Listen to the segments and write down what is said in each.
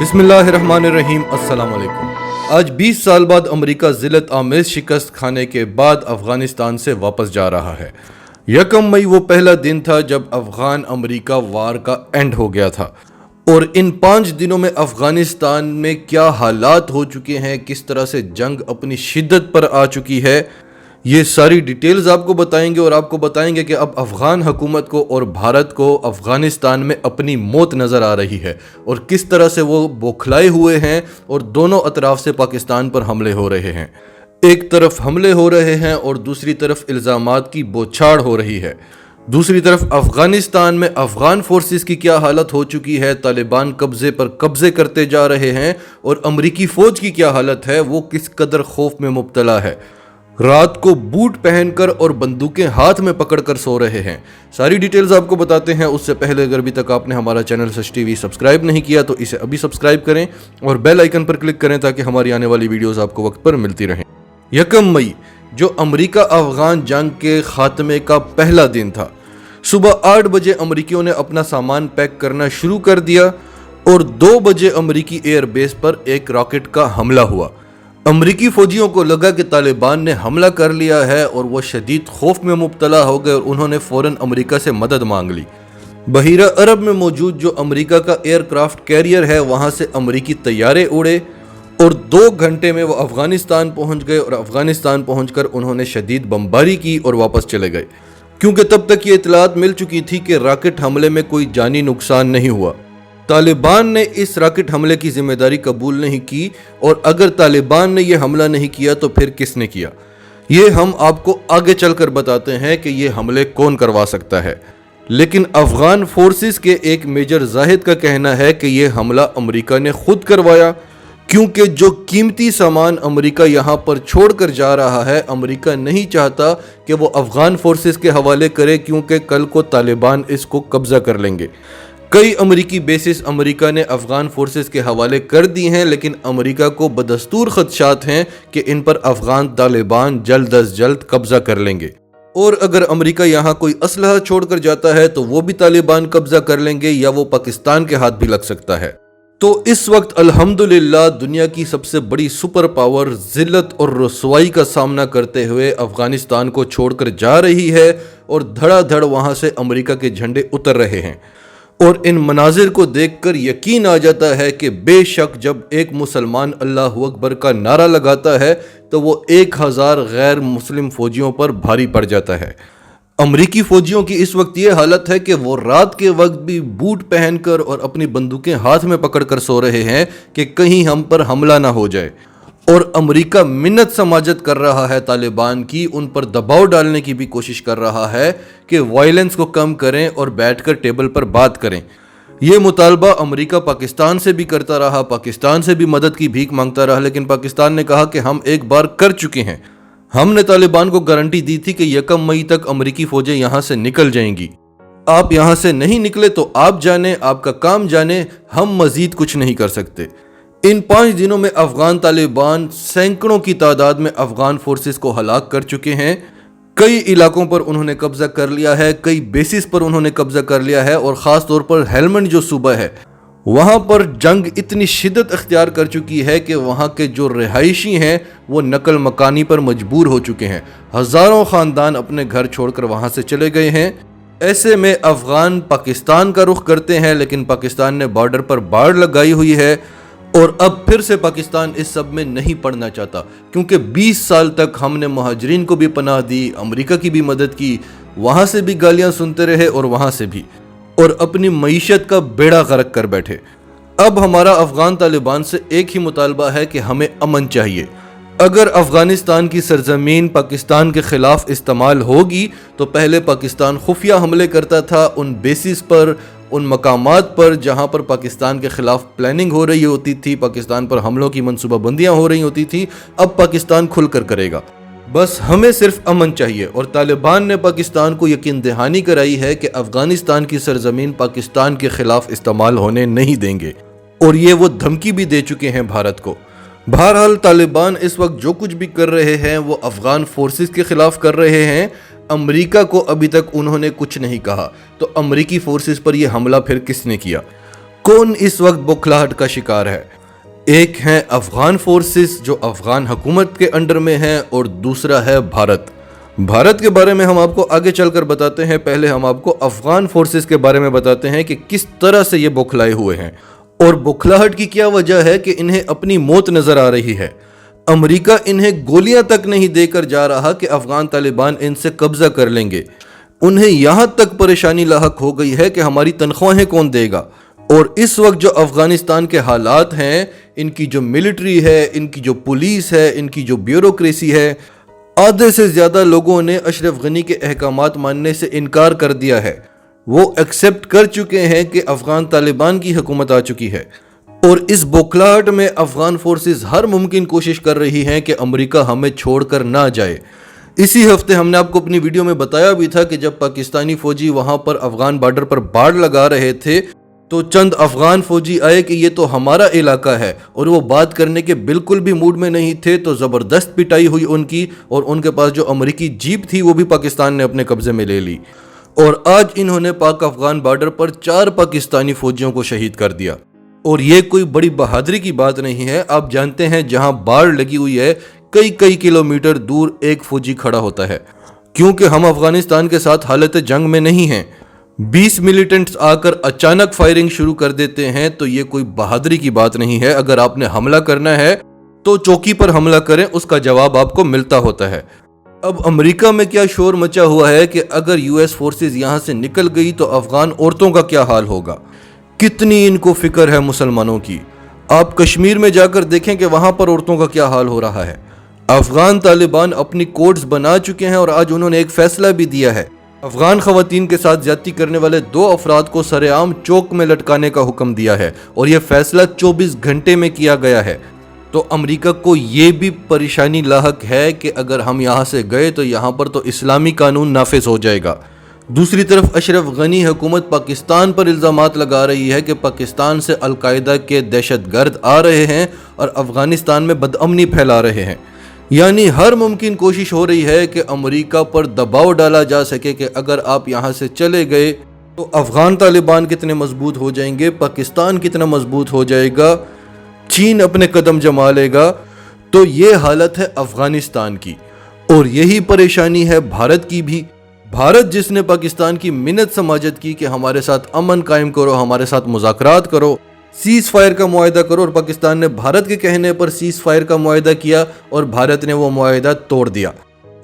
بسم اللہ الرحمن الرحیم۔ السلام علیکم۔ آج 20 سال بعد امریکہ ذلت آمیز شکست کھانے کے بعد افغانستان سے واپس جا رہا ہے۔ 1 مئی وہ پہلا دن تھا جب افغان امریکہ وار کا اینڈ ہو گیا تھا، اور ان 5 دنوں میں افغانستان میں کیا حالات ہو چکے ہیں، کس طرح سے جنگ اپنی شدت پر آ چکی ہے، یہ ساری ڈیٹیلز آپ کو بتائیں گے، اور آپ کو بتائیں گے کہ اب افغان حکومت کو اور بھارت کو افغانستان میں اپنی موت نظر آ رہی ہے، اور کس طرح سے وہ بوکھلائے ہوئے ہیں اور دونوں اطراف سے پاکستان پر حملے ہو رہے ہیں۔ ایک طرف حملے ہو رہے ہیں اور دوسری طرف الزامات کی بوچھاڑ ہو رہی ہے۔ دوسری طرف افغانستان میں افغان فورسز کی کیا حالت ہو چکی ہے، طالبان قبضے پر قبضے کرتے جا رہے ہیں، اور امریکی فوج کی کیا حالت ہے، وہ کس قدر خوف میں مبتلا ہے۔ رات کو بوٹ پہن کر اور بندوقیں ہاتھ میں پکڑ کر سو رہے ہیں۔ ساری ڈیٹیلز آپ کو بتاتے ہیں۔ اس سے پہلے اگر ابھی تک آپ نے ہمارا چینل سچ ٹی وی سبسکرائب نہیں کیا تو اسے ابھی سبسکرائب کریں اور بیل آئیکن پر کلک کریں تاکہ ہماری آنے والی ویڈیوز آپ کو وقت پر ملتی رہیں۔ 1 مئی جو امریکہ افغان جنگ کے خاتمے کا پہلا دن تھا، صبح 8 بجے امریکیوں نے اپنا سامان پیک کرنا شروع کر دیا، اور 2 بجے امریکی ایئر بیس پر ایک راکٹ کا حملہ ہوا۔ امریکی فوجیوں کو لگا کہ طالبان نے حملہ کر لیا ہے، اور وہ شدید خوف میں مبتلا ہو گئے، اور انہوں نے فوراً امریکہ سے مدد مانگ لی۔ بحیرہ عرب میں موجود جو امریکہ کا ایئر کرافٹ کیریئر ہے، وہاں سے امریکی طیارے اڑے، اور 2 گھنٹے میں وہ افغانستان پہنچ گئے، اور افغانستان پہنچ کر انہوں نے شدید بمباری کی اور واپس چلے گئے، کیونکہ تب تک یہ اطلاعات مل چکی تھی کہ راکٹ حملے میں کوئی جانی نقصان نہیں ہوا۔ طالبان نے اس راکٹ حملے کی ذمہ داری قبول نہیں کی، اور اگر طالبان نے یہ حملہ نہیں کیا تو پھر کس نے کیا، یہ ہم آپ کو آگے چل کر بتاتے ہیں کہ یہ حملے کون کروا سکتا ہے۔ لیکن افغان فورسز کے ایک میجر زاہد کا کہنا ہے کہ یہ حملہ امریکہ نے خود کروایا، کیونکہ جو قیمتی سامان امریکہ یہاں پر چھوڑ کر جا رہا ہے، امریکہ نہیں چاہتا کہ وہ افغان فورسز کے حوالے کرے، کیونکہ کل کو طالبان اس کو قبضہ کر لیں گے۔ کئی امریکی بیسز امریکہ نے افغان فورسز کے حوالے کر دی ہیں، لیکن امریکہ کو بدستور خدشات ہیں کہ ان پر افغان طالبان جلد از جلد قبضہ کر لیں گے، اور اگر امریکہ یہاں کوئی اسلحہ چھوڑ کر جاتا ہے تو وہ بھی طالبان قبضہ کر لیں گے، یا وہ پاکستان کے ہاتھ بھی لگ سکتا ہے۔ تو اس وقت الحمدللہ دنیا کی سب سے بڑی سپر پاور ذلت اور رسوائی کا سامنا کرتے ہوئے افغانستان کو چھوڑ کر جا رہی ہے، اور دھڑا دھڑ وہاں سے امریکہ کے جھنڈے اتر رہے ہیں۔ اور ان مناظر کو دیکھ کر یقین آ جاتا ہے کہ بے شک جب ایک مسلمان اللہ اکبر کا نعرہ لگاتا ہے تو وہ 1000 غیر مسلم فوجیوں پر بھاری پڑ جاتا ہے۔ امریکی فوجیوں کی اس وقت یہ حالت ہے کہ وہ رات کے وقت بھی بوٹ پہن کر اور اپنی بندوقیں ہاتھ میں پکڑ کر سو رہے ہیں کہ کہیں ہم پر حملہ نہ ہو جائے، اور امریکہ منت سماجت کر رہا ہے طالبان کی، ان پر دباؤ ڈالنے کی بھی کوشش کر رہا ہے کہ وائلنس کو کم کریں اور بیٹھ کر ٹیبل پر بات کریں۔ یہ مطالبہ امریکہ پاکستان سے بھی کرتا رہا، پاکستان سے بھی مدد کی بھیک مانگتا رہا، لیکن پاکستان نے کہا کہ ہم ایک بار کر چکے ہیں، ہم نے طالبان کو گارنٹی دی تھی کہ 1 مئی تک امریکی فوجیں یہاں سے نکل جائیں گی، آپ یہاں سے نہیں نکلے تو آپ جانیں، آپ کا کام جانیں، ہم مزید کچھ نہیں کر سکتے۔ ان 5 دنوں میں افغان طالبان سینکڑوں کی تعداد میں افغان فورسز کو ہلاک کر چکے ہیں، کئی علاقوں پر انہوں نے قبضہ کر لیا ہے، کئی بیسز پر انہوں نے قبضہ کر لیا ہے، اور خاص طور پر ہیلمنڈ جو صوبہ ہے وہاں پر جنگ اتنی شدت اختیار کر چکی ہے کہ وہاں کے جو رہائشی ہیں وہ نقل مکانی پر مجبور ہو چکے ہیں، ہزاروں خاندان اپنے گھر چھوڑ کر وہاں سے چلے گئے ہیں۔ ایسے میں افغان پاکستان کا رخ کرتے ہیں، لیکن پاکستان نے بارڈر پر باڑ لگائی ہوئی ہے، اور اب پھر سے پاکستان اس سب میں نہیں پڑنا چاہتا، کیونکہ 20 سال تک ہم نے مہاجرین کو بھی پناہ دی، امریکہ کی بھی مدد کی، وہاں سے بھی گالیاں سنتے رہے اور وہاں سے بھی، اور اپنی معیشت کا بیڑا غرق کر بیٹھے۔ اب ہمارا افغان طالبان سے ایک ہی مطالبہ ہے کہ ہمیں امن چاہیے۔ اگر افغانستان کی سرزمین پاکستان کے خلاف استعمال ہوگی تو پہلے پاکستان خفیہ حملے کرتا تھا ان بیسز پر، ان مقامات پر جہاں پر پاکستان کے خلاف پلاننگ ہو رہی ہوتی تھی، پاکستان پر حملوں کی منصوبہ بندیاں ہو رہی ہوتی تھی، اب پاکستان کھل کر کرے گا۔ بس ہمیں صرف امن چاہیے، اور طالبان نے پاکستان کو یقین دہانی کرائی ہے کہ افغانستان کی سرزمین پاکستان کے خلاف استعمال ہونے نہیں دیں گے، اور یہ وہ دھمکی بھی دے چکے ہیں بھارت کو۔ بہرحال طالبان اس وقت جو کچھ بھی کر رہے ہیں وہ افغان فورسز کے خلاف کر رہے ہیں، امریکہ کو ابھی تک انہوں نے کچھ نہیں کہا، تو امریکی فورسز پر یہ حملہ پھر کس نے کیا؟ کون اس وقت بوکھلاہٹ کا شکار ہے؟ ایک ہیں افغان فورسز جو افغان حکومت کے انڈر میں ہیں، اور دوسرا ہے بھارت کے بارے میں ہم آپ کو آگے چل کر بتاتے ہیں۔ پہلے ہم آپ کو افغان فورسز کے بارے میں بتاتے ہیں کہ کس طرح سے یہ بوکھلائے ہوئے ہیں اور بوکھلاہٹ کی کیا وجہ ہے کہ انہیں اپنی موت نظر آ رہی ہے۔ امریکہ انہیں گولیاں تک نہیں دے کر جا رہا کہ افغان طالبان ان سے قبضہ کر لیں گے۔ انہیں یہاں تک پریشانی لاحق ہو گئی ہے کہ ہماری تنخواہیں کون دے گا۔ اور اس وقت جو افغانستان کے حالات ہیں، ان کی جو ملٹری ہے، ان کی جو پولیس ہے، ان کی جو بیوروکریسی ہے، آدھے سے زیادہ لوگوں نے اشرف غنی کے احکامات ماننے سے انکار کر دیا ہے۔ وہ ایکسپٹ کر چکے ہیں کہ افغان طالبان کی حکومت آ چکی ہے، اور اس بوکھلاہٹ میں افغان فورسز ہر ممکن کوشش کر رہی ہیں کہ امریکہ ہمیں چھوڑ کر نہ جائے۔ اسی ہفتے ہم نے آپ کو اپنی ویڈیو میں بتایا بھی تھا کہ جب پاکستانی فوجی وہاں پر افغان بارڈر پر باڑ لگا رہے تھے تو چند افغان فوجی آئے کہ یہ تو ہمارا علاقہ ہے، اور وہ بات کرنے کے بالکل بھی موڈ میں نہیں تھے، تو زبردست پٹائی ہوئی ان کی، اور ان کے پاس جو امریکی جیپ تھی وہ بھی پاکستان نے اپنے قبضے میں لے لی، اور آج انہوں نے پاک افغان بارڈر پر 4 پاکستانی فوجیوں کو شہید کر دیا۔ اور یہ کوئی بڑی بہادری کی بات نہیں ہے۔ آپ جانتے ہیں جہاں باڑ لگی ہوئی ہے کئی کلومیٹر دور ایک فوجی کھڑا ہوتا ہے، کیونکہ ہم افغانستان کے ساتھ حالت جنگ میں نہیں ہیں۔ 20 ملیٹنٹس آ کر اچانک فائرنگ شروع کر دیتے ہیں تو یہ کوئی بہادری کی بات نہیں ہے۔ اگر آپ نے حملہ کرنا ہے تو چوکی پر حملہ کریں، اس کا جواب آپ کو ملتا ہوتا ہے۔ اب امریکہ میں کیا شور مچا ہوا ہے کہ اگر یو ایس فورسز یہاں سے نکل گئی تو افغان عورتوں کا کیا حال ہوگا۔ کتنی ان کو فکر ہے مسلمانوں کی۔ آپ کشمیر میں جا کر دیکھیں کہ وہاں پر عورتوں کا کیا حال ہو رہا ہے۔ افغان طالبان اپنی کوڈز بنا چکے ہیں، اور آج انہوں نے ایک فیصلہ بھی دیا ہے۔ افغان خواتین کے ساتھ زیادتی کرنے والے 2 افراد کو سر عام چوک میں لٹکانے کا حکم دیا ہے، اور یہ فیصلہ 24 گھنٹے میں کیا گیا ہے۔ تو امریکہ کو یہ بھی پریشانی لاحق ہے کہ اگر ہم یہاں سے گئے تو یہاں پر تو اسلامی قانون نافذ ہو جائے گا۔ دوسری طرف اشرف غنی حکومت پاکستان پر الزامات لگا رہی ہے کہ پاکستان سے القاعدہ کے دہشت گرد آ رہے ہیں اور افغانستان میں بدامنی پھیلا رہے ہیں۔ یعنی ہر ممکن کوشش ہو رہی ہے کہ امریکہ پر دباؤ ڈالا جا سکے کہ اگر آپ یہاں سے چلے گئے تو افغان طالبان کتنے مضبوط ہو جائیں گے، پاکستان کتنا مضبوط ہو جائے گا، چین اپنے قدم جما لے گا۔ تو یہ حالت ہے افغانستان کی، اور یہی پریشانی ہے بھارت کی بھی۔ بھارت جس نے پاکستان کی منت سماجت کی کہ ہمارے ساتھ امن قائم کرو، ہمارے ساتھ مذاکرات کرو، سیز فائر کا معاہدہ کرو، اور پاکستان نے بھارت کے کہنے پر سیز فائر کا معاہدہ کیا اور بھارت نے وہ معاہدہ توڑ دیا۔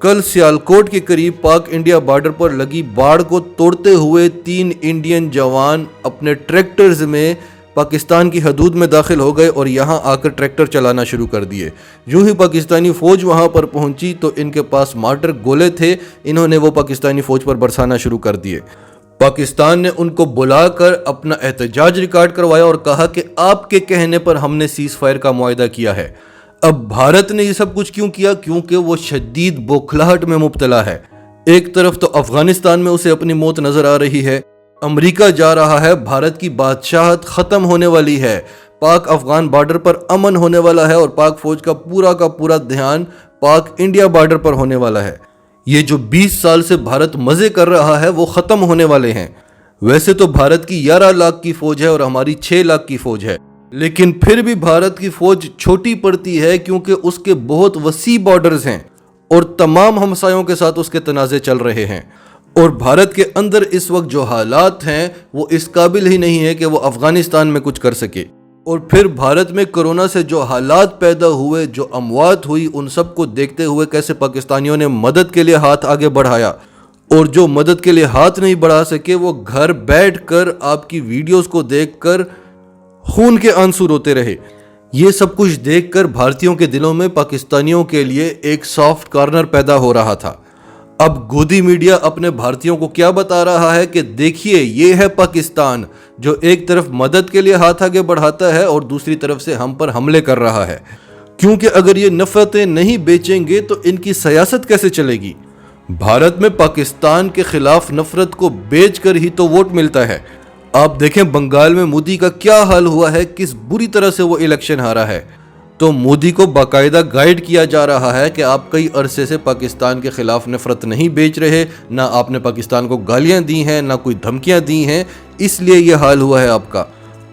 کل سیالکوٹ کے قریب پاک انڈیا بارڈر پر لگی باڑ کو توڑتے ہوئے 3 انڈین جوان اپنے ٹریکٹرز میں پاکستان کی حدود میں داخل ہو گئے اور یہاں آ کر ٹریکٹر چلانا شروع کر دیے۔ یوں ہی پاکستانی فوج وہاں پر پہنچی تو ان کے پاس مارٹر گولے تھے، انہوں نے وہ پاکستانی فوج پر برسانا شروع کر دیے۔ پاکستان نے ان کو بلا کر اپنا احتجاج ریکارڈ کروایا اور کہا کہ آپ کے کہنے پر ہم نے سیز فائر کا معاہدہ کیا ہے۔ اب بھارت نے یہ سب کچھ کیوں کیا؟ کیونکہ وہ شدید بوکھلاہٹ میں مبتلا ہے۔ ایک طرف تو افغانستان میں اسے اپنی موت نظر آ رہی ہے، امریکہ جا رہا ہے، بھارت کی بادشاہت ختم ہونے والی ہے، پاک افغان بارڈر پر امن ہونے والا ہے، اور پاک فوج کا پورا دھیان پاک انڈیا بارڈر پر ہونے والا ہے۔ یہ جو 20 سال سے بھارت مزے کر رہا ہے وہ ختم ہونے والے ہیں۔ ویسے تو بھارت کی 11 لاکھ کی فوج ہے اور ہماری 6 لاکھ کی فوج ہے، لیکن پھر بھی بھارت کی فوج چھوٹی پڑتی ہے کیونکہ اس کے بہت وسیع بارڈرز ہیں اور تمام ہمسایوں کے ساتھ اس کے تنازع چل رہے ہیں، اور بھارت کے اندر اس وقت جو حالات ہیں وہ اس قابل ہی نہیں ہے کہ وہ افغانستان میں کچھ کر سکے۔ اور پھر بھارت میں کرونا سے جو حالات پیدا ہوئے، جو اموات ہوئی، ان سب کو دیکھتے ہوئے کیسے پاکستانیوں نے مدد کے لیے ہاتھ آگے بڑھایا، اور جو مدد کے لیے ہاتھ نہیں بڑھا سکے وہ گھر بیٹھ کر آپ کی ویڈیوز کو دیکھ کر خون کے آنسو روتے رہے۔ یہ سب کچھ دیکھ کر بھارتیوں کے دلوں میں پاکستانیوں کے لیے ایک سافٹ کارنر پیدا ہو رہا تھا۔ اب گودی میڈیا اپنے بھارتیوں کو کیا بتا رہا ہے کہ دیکھیے یہ ہے پاکستان جو ایک طرف مدد کے لیے ہاتھ آگے بڑھاتا ہے اور دوسری طرف سے ہم پر حملے کر رہا ہے، کیونکہ اگر یہ نفرتیں نہیں بیچیں گے تو ان کی سیاست کیسے چلے گی؟ بھارت میں پاکستان کے خلاف نفرت کو بیچ کر ہی تو ووٹ ملتا ہے۔ آپ دیکھیں بنگال میں مودی کا کیا حال ہوا ہے، کس بری طرح سے وہ الیکشن ہارا ہے۔ تو مودی کو باقاعدہ گائیڈ کیا جا رہا ہے کہ آپ کئی عرصے سے پاکستان کے خلاف نفرت نہیں بیچ رہے، نہ آپ نے پاکستان کو گالیاں دی ہیں، نہ کوئی دھمکیاں دی ہیں، اس لیے یہ حال ہوا ہے آپ کا۔